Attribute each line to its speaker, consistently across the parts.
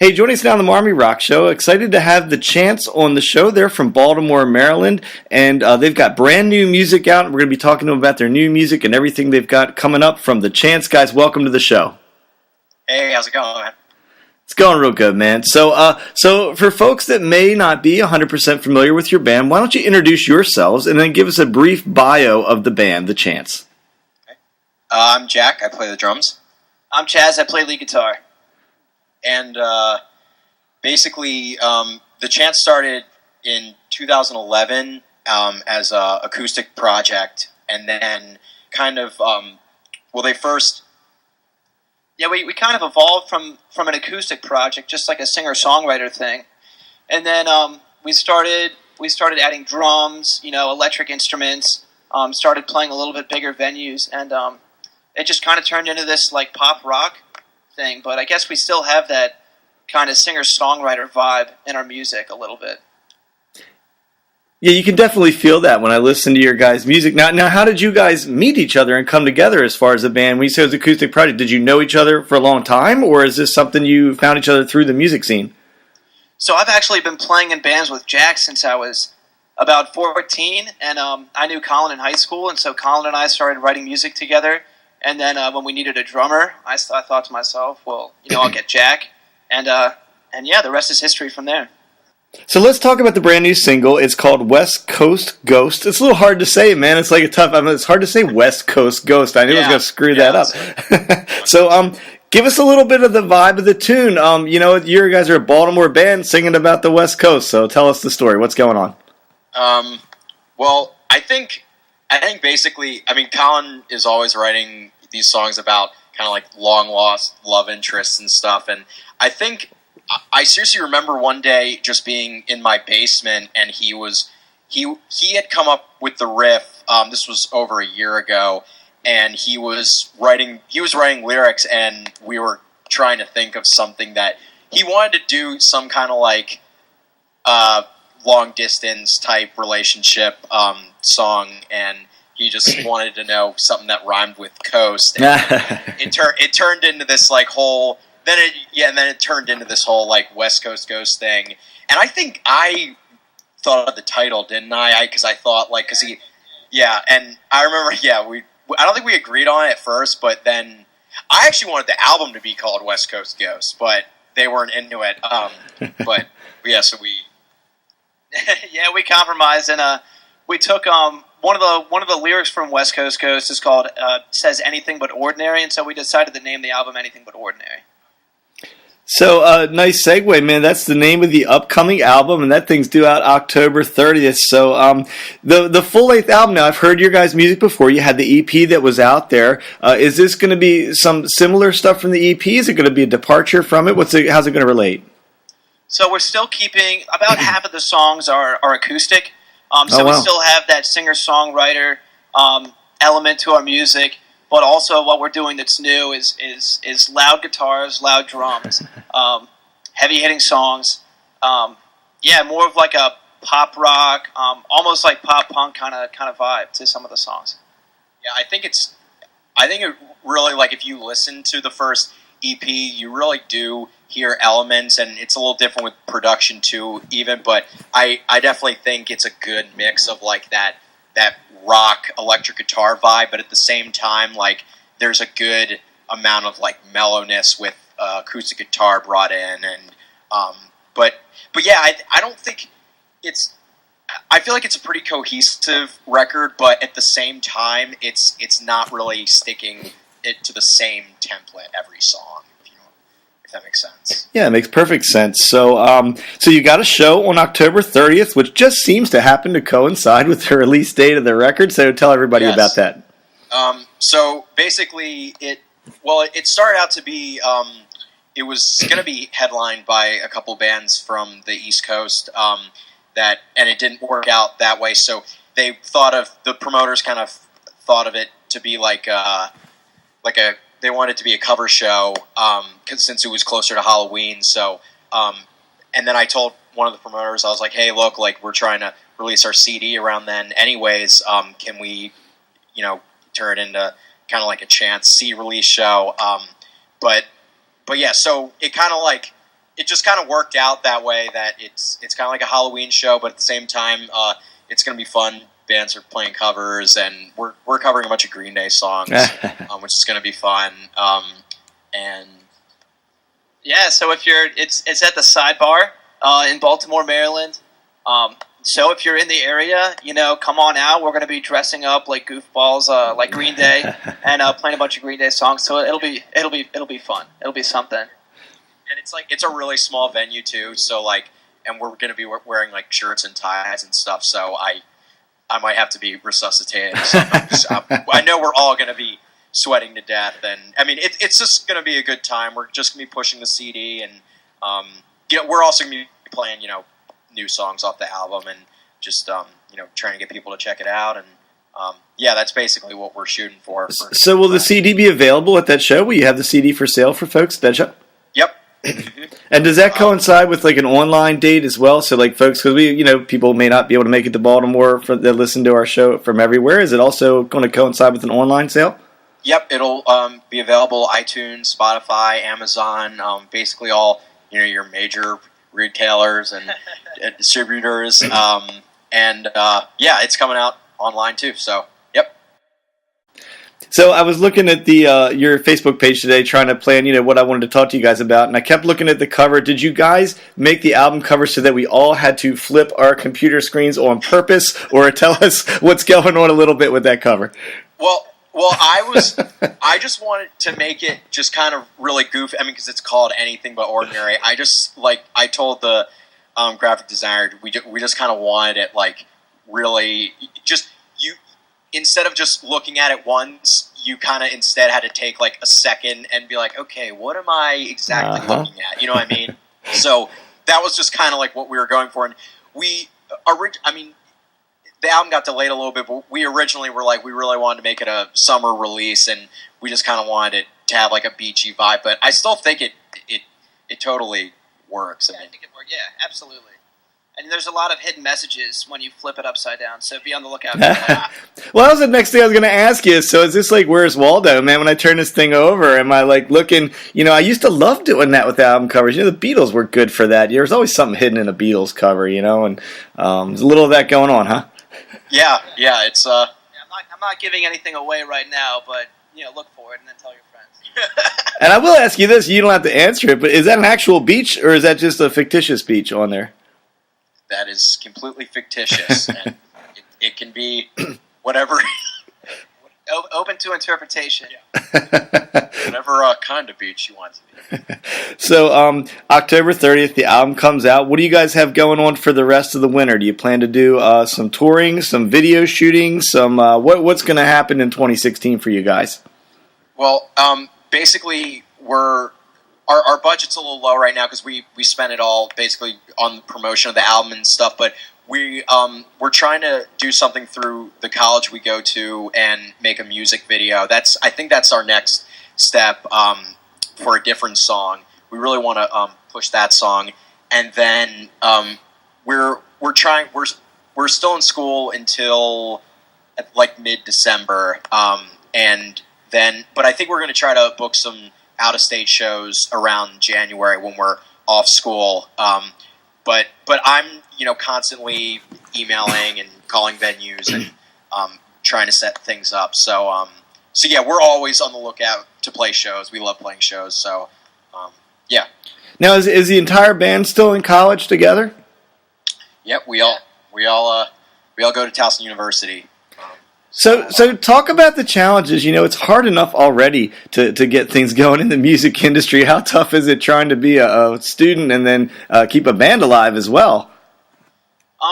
Speaker 1: Hey, joining us now on the Marmy Rock Show. Excited to have the Chance on the show. They're from Baltimore, Maryland, and they've got brand new music out. And we're going to be talking to them about their new music and everything they've got coming up from the Chance. Guys, welcome to the show.
Speaker 2: Hey, how's it going, man?
Speaker 1: It's going real good, man. So for folks that may not be 100% familiar with your band, why don't you introduce yourselves and then give us a brief bio of the band, the Chance.
Speaker 2: Okay. I'm Jack. I play the drums.
Speaker 3: I'm Chaz. I play lead guitar.
Speaker 2: And basically, the Chance started in 2011 as an acoustic project, and then kind of, they first...
Speaker 3: Yeah, we kind of evolved from an acoustic project, just like a singer-songwriter thing. And then we started adding drums, electric instruments, started playing a little bit bigger venues, and it just kind of turned into this like pop rock thing. But I guess we still have that kind of singer-songwriter vibe in our music a little bit.
Speaker 1: Yeah, you can definitely feel that when I listen to your guys' music. Now, how did you guys meet each other and come together as far as a band? When you say it was an acoustic project, did you know each other for a long time, or is this something you found each other through the music scene?
Speaker 3: So I've actually been playing in bands with Jack since I was about 14, and I knew Colin in high school, and so Colin and I started writing music together. And then when we needed a drummer, I thought to myself, well, I'll get Jack, and yeah, the rest is history from there.
Speaker 1: So let's talk about the brand new single. It's called West Coast Ghost. It's a little hard to say, man. It's like it's hard to say West Coast Ghost. I knew I was going to screw that up. So give us a little bit of the vibe of the tune. You guys are a Baltimore band singing about the West Coast. So tell us the story. What's going on?
Speaker 2: Well, I think basically, Colin is always writing these songs about kind of like long lost love interests and stuff, and I think I seriously remember one day just being in my basement, and he had come up with the riff. This was over a year ago, and he was writing lyrics, and we were trying to think of something that he wanted to do, some kind of like long distance type relationship song, and he just wanted to know something that rhymed with coast. And it turned into this like whole. Then it turned into this whole like West Coast Ghost thing, and I think I thought of the title, didn't I? Because I thought and I remember, I don't think we agreed on it at first, but then I actually wanted the album to be called West Coast Ghost, but they weren't into it. So we,
Speaker 3: we compromised, and we took one of the lyrics from West Coast Ghost is called says anything but ordinary, and so we decided to name the album Anything But Ordinary.
Speaker 1: So, nice segue, man. That's the name of the upcoming album, and that thing's due out October 30th. So, the full-length album, now, I've heard your guys' music before. You had the EP that was out there. Is this going to be some similar stuff from the EP? Is it going to be a departure from it? How's it going to relate?
Speaker 3: So, we're still keeping, about half of the songs are acoustic. We still have that singer-songwriter element to our music. But also, what we're doing that's new is loud guitars, loud drums, heavy hitting songs. More of like a pop rock, almost like pop punk kind of vibe to some of the songs.
Speaker 2: Yeah, I think it really, like, if you listen to the first EP, you really do hear elements, and it's a little different with production too, even. But I definitely think it's a good mix of like that rock electric guitar vibe, but at the same time, like, there's a good amount of like mellowness with acoustic guitar brought in, and I don't think I feel like it's a pretty cohesive record, but at the same time, it's not really sticking it to the same template every song. If that makes sense.
Speaker 1: Yeah, it makes perfect sense. So you got a show on October 30th, which just seems to happen to coincide with the release date of the record. So tell everybody about that.
Speaker 2: So basically, it started out to be, it was going to be headlined by a couple bands from the East Coast, and it didn't work out that way. So the promoters kind of thought of it to be they wanted it to be a cover show, since it was closer to Halloween. So, and then I told one of the promoters, I was like, "Hey, look, like, we're trying to release our CD around then, anyways. Can we, turn it into kind of like a Chance C release show?" But yeah, so it kind of like it just kind of worked out that way that it's kind of like a Halloween show, but at the same time, it's going to be fun. Bands are playing covers, and we're covering a bunch of Green Day songs, which is going to be fun. And
Speaker 3: yeah, so if it's at the Sidebar in Baltimore, Maryland. So if you're in the area, come on out. We're going to be dressing up like goofballs, like Green Day, and playing a bunch of Green Day songs. So it'll be fun. It'll be something.
Speaker 2: And it's a really small venue too. So and we're going to be wearing like shirts and ties and stuff. So I might have to be resuscitated. So I know we're all going to be sweating to death, and I mean it's just going to be a good time. We're just going to be pushing the CD, and we're also going to be playing new songs off the album, and just trying to get people to check it out, and that's basically what we're shooting for.
Speaker 1: So will the CD be available at that show? Will you have the CD for sale for folks at that show?
Speaker 2: Yep.
Speaker 1: And does that coincide with like an online date as well? So like folks, because people may not be able to make it to Baltimore that listen to our show from everywhere. Is it also going to coincide with an online sale?
Speaker 2: Yep, it'll be available iTunes, Spotify, Amazon, basically all your major retailers and distributors, it's coming out online too. So yep.
Speaker 1: So I was looking at the your Facebook page today, trying to plan what I wanted to talk to you guys about, and I kept looking at the cover. Did you guys make the album cover so that we all had to flip our computer screens on purpose, or tell us what's going on a little bit with that cover?
Speaker 2: Well, I just wanted to make it just kind of really goofy. I mean, because it's called Anything But Ordinary. I told the graphic designer, we just kind of wanted it really just instead of just looking at it once, you kind of instead had to take a second and be like, okay, what am I exactly looking at? You know what I mean? So that was just kind of what we were going for, and the album got delayed a little bit, but we originally were we really wanted to make it a summer release, and we just kind of wanted it to have a beachy vibe. But I still think it totally works.
Speaker 3: I think it works. Yeah, absolutely. And there's a lot of hidden messages when you flip it upside down, so be on the lookout for that.
Speaker 1: Well, that was the next thing I was going to ask you. So is this Where's Waldo, man? When I turn this thing over, am I looking, I used to love doing that with the album covers. The Beatles were good for that. There's always something hidden in a Beatles cover, and there's a little of that going on, huh?
Speaker 2: Yeah, it's
Speaker 3: I'm not giving anything away right now, but look for it and then tell your friends.
Speaker 1: And I will ask you this: you don't have to answer it, but is that an actual beach or is that just a fictitious beach on there?
Speaker 2: That is completely fictitious, and it can be whatever.
Speaker 3: Open to interpretation.
Speaker 2: Yeah. Whatever kind of beach you want to be.
Speaker 1: So, October 30th, the album comes out. What do you guys have going on for the rest of the winter? Do you plan to do some touring, some video shooting, some what's going to happen in 2016 for you guys?
Speaker 2: Well, basically, our budget's a little low right now because we spent it all basically on the promotion of the album and stuff, but we're trying to do something through the college we go to and make a music video. I think that's our next step for a different song. We really want to push that song, and then we're still in school until mid-December, but I think we're going to try to book some out-of-state shows around January when we're off school. But I'm constantly emailing and calling venues and trying to set things up. So yeah, we're always on the lookout to play shows. We love playing shows. So yeah.
Speaker 1: Now is the entire band still in college together?
Speaker 2: Yep, we all go to Towson University.
Speaker 1: So talk about the challenges. It's hard enough already to get things going in the music industry. How tough is it trying to be a student and then keep a band alive as well?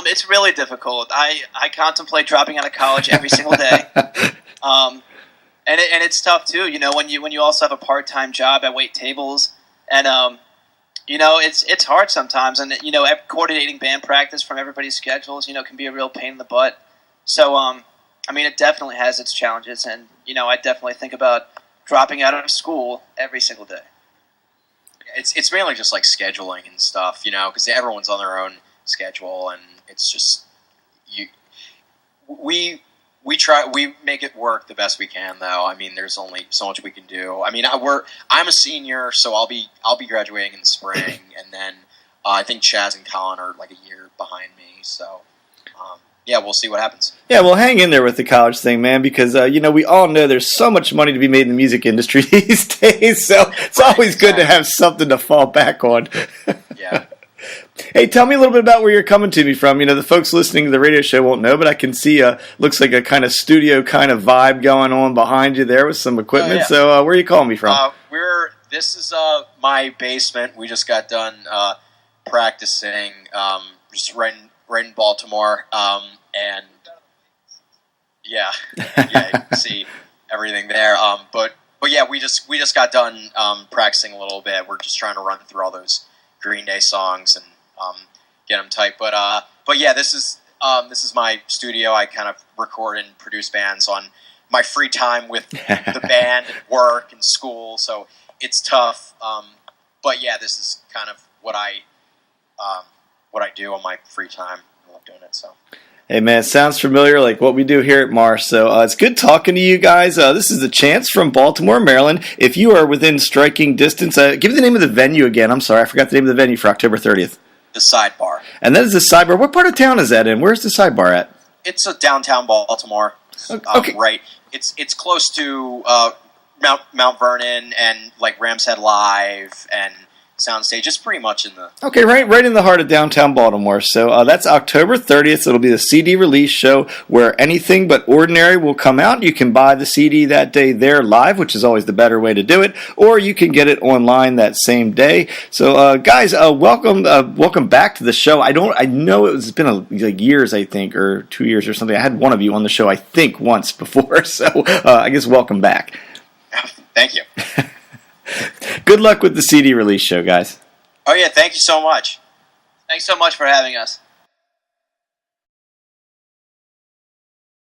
Speaker 3: It's really difficult. I contemplate dropping out of college every single day. And it's tough too. When you also have a part-time job at wait tables, and it's hard sometimes. And coordinating band practice from everybody's schedules, can be a real pain in the butt. So it definitely has its challenges, and I definitely think about dropping out of school every single day.
Speaker 2: It's mainly just scheduling and stuff, because everyone's on their own schedule, and it's just we We make it work the best we can, though. I mean, there's only so much we can do. I mean, I'm a senior, so I'll be graduating in the spring, and then I think Chaz and Colin are like a year behind me. So, yeah, we'll see what happens.
Speaker 1: Yeah, well, hang in there with the college thing, man, because we all know there's so much money to be made in the music industry these days. So it's always good to have something to fall back on.
Speaker 2: Yeah.
Speaker 1: Hey, tell me a little bit about where you're coming to me from. The folks listening to the radio show won't know, but I can see looks like a kind of studio kind of vibe going on behind you there with some equipment.
Speaker 2: Oh, yeah.
Speaker 1: So where are you calling me from?
Speaker 2: This is my basement. We just got done practicing, just right in Baltimore, and yeah, you can see everything there. But yeah, we just got done practicing a little bit. We're just trying to run through all those Green Day songs and get them tight. But yeah, this is my studio. I kind of record and produce bands on my free time with the band and work and school. So it's tough. But yeah, this is kind of what I do on my free time. I love doing it. So.
Speaker 1: Hey, man, it sounds familiar, like what we do here at MARR. So it's good talking to you guys. This is the Chance from Baltimore, Maryland. If you are within striking distance, give me the name of the venue again. I'm sorry, I forgot the name of the venue for October 30th.
Speaker 2: The Sidebar.
Speaker 1: And that is the Sidebar. What part of town is that in? Where's the Sidebar at?
Speaker 2: It's a downtown Baltimore.
Speaker 1: Okay.
Speaker 2: Right. It's close to Mount Vernon and like Rams Head Live and Soundstage. It's pretty much in the...
Speaker 1: Okay, right in the heart of downtown Baltimore. So that's October 30th. It'll be the CD release show where Anything But Ordinary will come out. You can buy the CD that day there live, which is always the better way to do it, or you can get it online that same day. So, guys, welcome back to the show. I know it's been like years, I think, or 2 years or something. I had one of you on the show, I think, once before. So I guess welcome back.
Speaker 2: Thank you.
Speaker 1: Good luck with the CD release show, guys.
Speaker 2: Oh, yeah, thank you so much.
Speaker 3: Thanks so much for having us.